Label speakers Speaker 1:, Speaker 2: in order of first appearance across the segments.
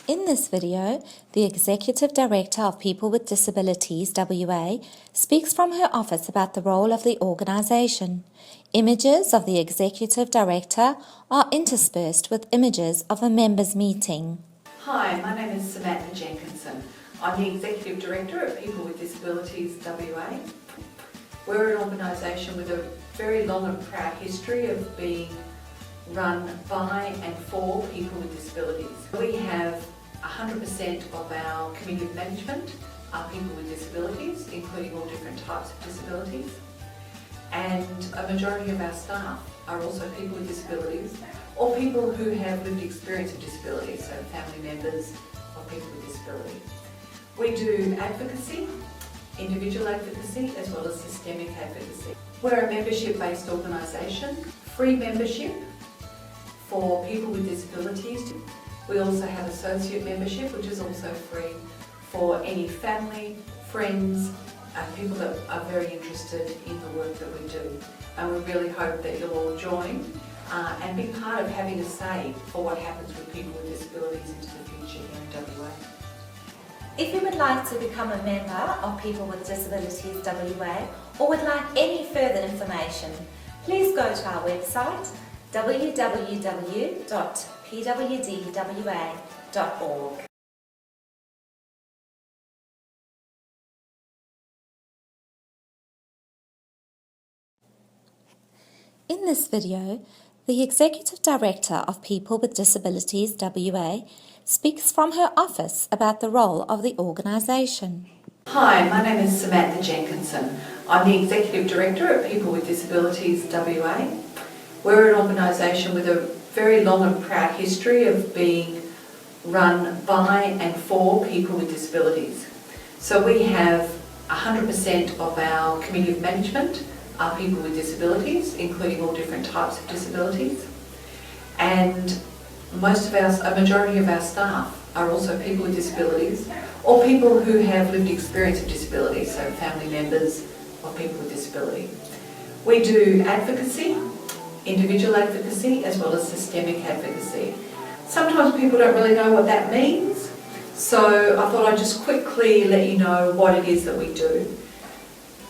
Speaker 1: In this video, the Executive Director of People with Disabilities WA speaks from her office about the role of the organisation. Images of the Executive Director are interspersed with images of a members' meeting.
Speaker 2: Hi, my name is Samantha Jenkinson. I'm the Executive Director at People with Disabilities WA. We're an organisation with a very long and proud history of being run by and for people with disabilities. We have 100% of our committee of management are people with disabilities, including all different types of disabilities. And a majority of our staff are also people with disabilities or people who have lived experience of disability, so family members of people with disability. We do advocacy, individual advocacy, as well as systemic advocacy. We're a membership-based organisation, free membership for people with disabilities. We also have associate membership, which is also free for any family, friends, people that are very interested in the work that we do. And we really hope that you'll all join and be part of having a say for what happens with people with disabilities into the future here in WA.
Speaker 1: If you would like to become a member of People with Disabilities WA or would like any further information, please go to our website www.PWdWA.org. In this video, the Executive Director of People with Disabilities WA speaks from her office about the role of the organisation.
Speaker 2: Hi, my name is Samantha Jenkinson. I'm the Executive Director at People with Disabilities WA. We're an organisation with a very long and proud history of being run by and for people with disabilities. So we have 100% of our committee of management are people with disabilities, including all different types of disabilities. And a majority of our staff are also people with disabilities or people who have lived experience of disability, so family members of people with disability. We do advocacy, individual advocacy, as well as systemic advocacy. Sometimes people don't really know what that means, so I thought I'd just quickly let you know what it is that we do.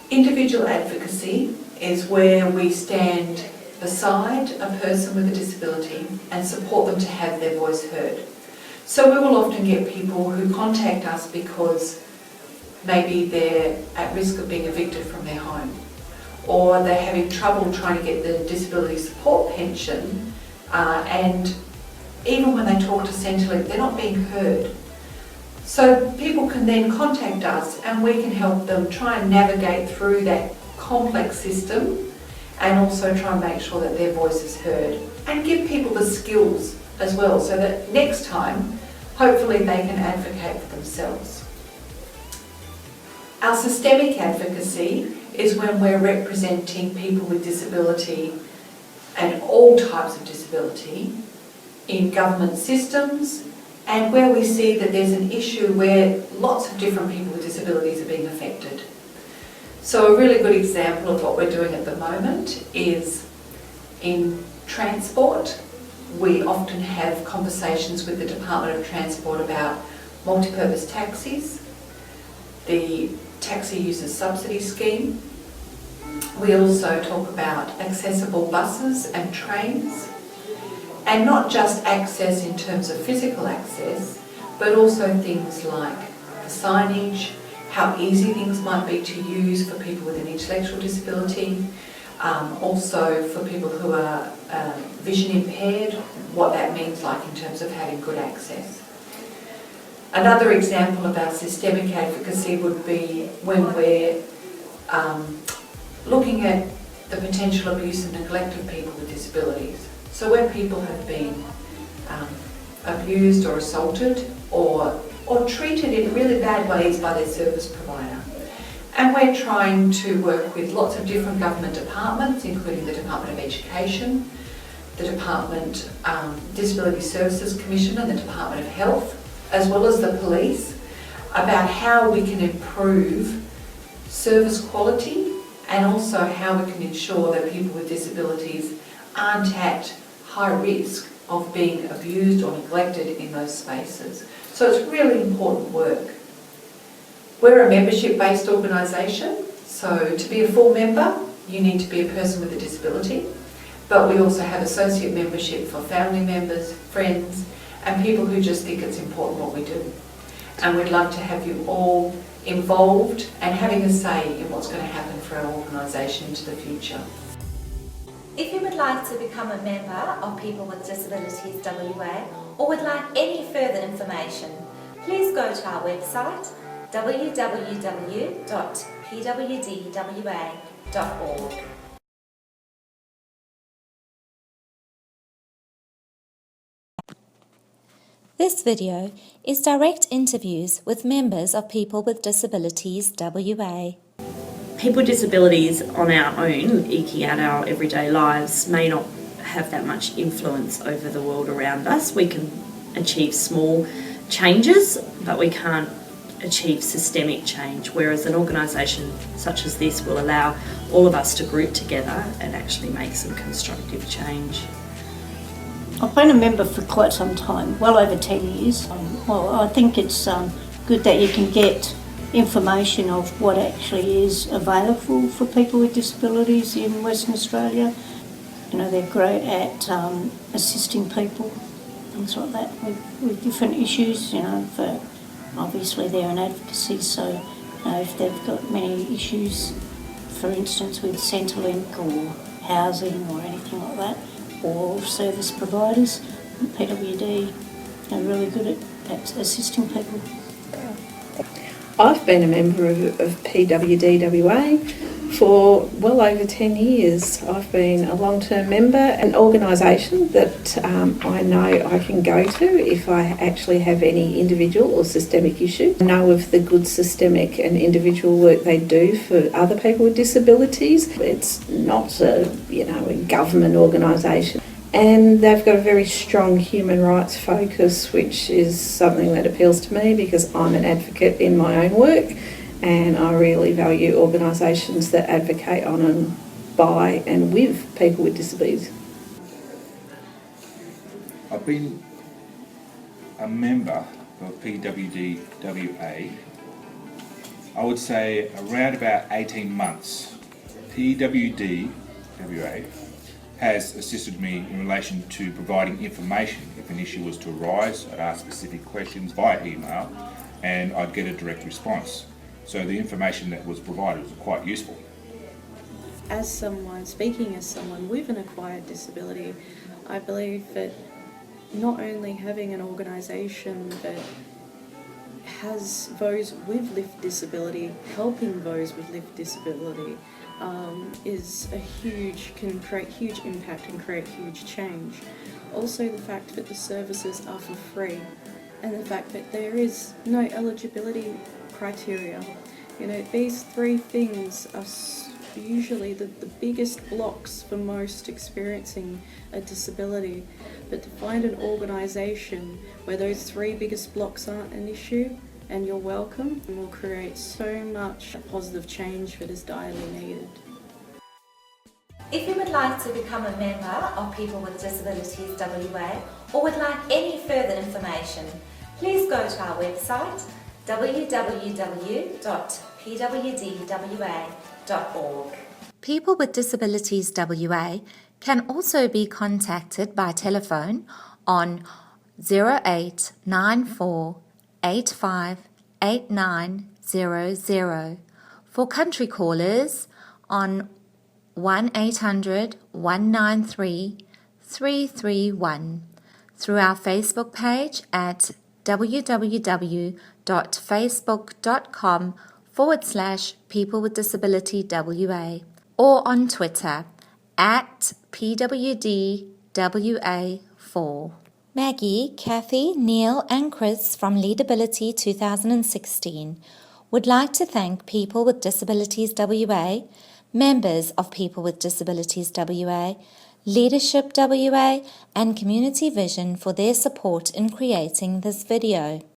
Speaker 2: Individual advocacy is where we stand beside a person with a disability and support them to have their voice heard. So we will often get people who contact us because maybe they're at risk of being evicted from their home, or they're having trouble trying to get the disability support pension, and even when they talk to Centrelink, they're not being heard. So people can then contact us and we can help them try and navigate through that complex system and also try and make sure that their voice is heard and give people the skills as well so that next time hopefully they can advocate for themselves. Our systemic advocacy is when we're representing people with disability and all types of disability in government systems and where we see that there's an issue where lots of different people with disabilities are being affected. So a really good example of what we're doing at the moment is in transport. We often have conversations with the Department of Transport about multi-purpose taxis, the taxi users subsidy scheme. We also talk about accessible buses and trains, and not just access in terms of physical access, but also things like the signage, how easy things might be to use for people with an intellectual disability, also for people who are vision impaired, what that means like in terms of having good access. Another example of our systemic advocacy would be when we're looking at the potential abuse and neglect of people with disabilities. So when people have been abused or assaulted or treated in really bad ways by their service provider. And we're trying to work with lots of different government departments, including the Department of Education, the Department Disability Services Commission and the Department of Health, as well as the police, about how we can improve service quality and also how we can ensure that people with disabilities aren't at high risk of being abused or neglected in those spaces. So it's really important work. We're a membership-based organisation, so to be a full member, you need to be a person with a disability, but we also have associate membership for family members, friends, and people who just think it's important what we do. And we'd love to have you all involved and having a say in what's going to happen for our organisation into the future.
Speaker 1: If you would like to become a member of People with Disabilities WA or would like any further information, please go to our website www.PWdWA.org. This video is direct interviews with members of People with Disabilities WA.
Speaker 3: People with disabilities on our own, eking out our everyday lives, may not have that much influence over the world around us. We can achieve small changes, but we can't achieve systemic change, whereas an organisation such as this will allow all of us to group together and actually make some constructive change.
Speaker 4: I've been a member for quite some time, well over 10 years. I think it's good that you can get information of what actually is available for people with disabilities in Western Australia. You know, they're great at assisting people, things like that, with different issues, you know, obviously they're an advocacy, so you know, if they've got many issues, for instance with Centrelink or housing or anything like that, or service providers, PWD are really good at assisting people.
Speaker 5: I've been a member of PWdWA for well over 10 years. I've been a long-term member, an organisation that I know I can go to if I actually have any individual or systemic issues. I know of the good systemic and individual work they do for other people with disabilities. It's not a government organisation. And they've got a very strong human rights focus, which is something that appeals to me because I'm an advocate in my own work, and I really value organisations that advocate on and by and with people with disabilities.
Speaker 6: I've been a member of PWdWA, I would say around about 18 months. PWdWA has assisted me in relation to providing information. If an issue was to arise, I'd ask specific questions via email and I'd get a direct response. So the information that was provided was quite useful.
Speaker 7: Speaking as someone with an acquired disability, I believe that not only having an organisation that has those with lived disability, helping those with lived disability, can create huge impact and create huge change. Also the fact that the services are for free, and the fact that there is no eligibility criteria. You know, these three things are usually the biggest blocks for most experiencing a disability, but to find an organisation where those three biggest blocks aren't an issue and you're welcome, and will create so much positive change that is direly needed.
Speaker 1: If you would like to become a member of People with Disabilities WA or would like any further information, please go to our website www.PWdWA.org. People with Disabilities WA can also be contacted by telephone on 0894 85 8900. For country callers on 1800 193 331. Through our Facebook page at www.facebook.com/People with Disability WA or on Twitter at PWdWA4. Maggie, Kathy, Neil and Chris from Leadability 2016 would like to thank People with Disabilities WA, members of People with Disabilities WA, Leadership WA and Community Vision for their support in creating this video.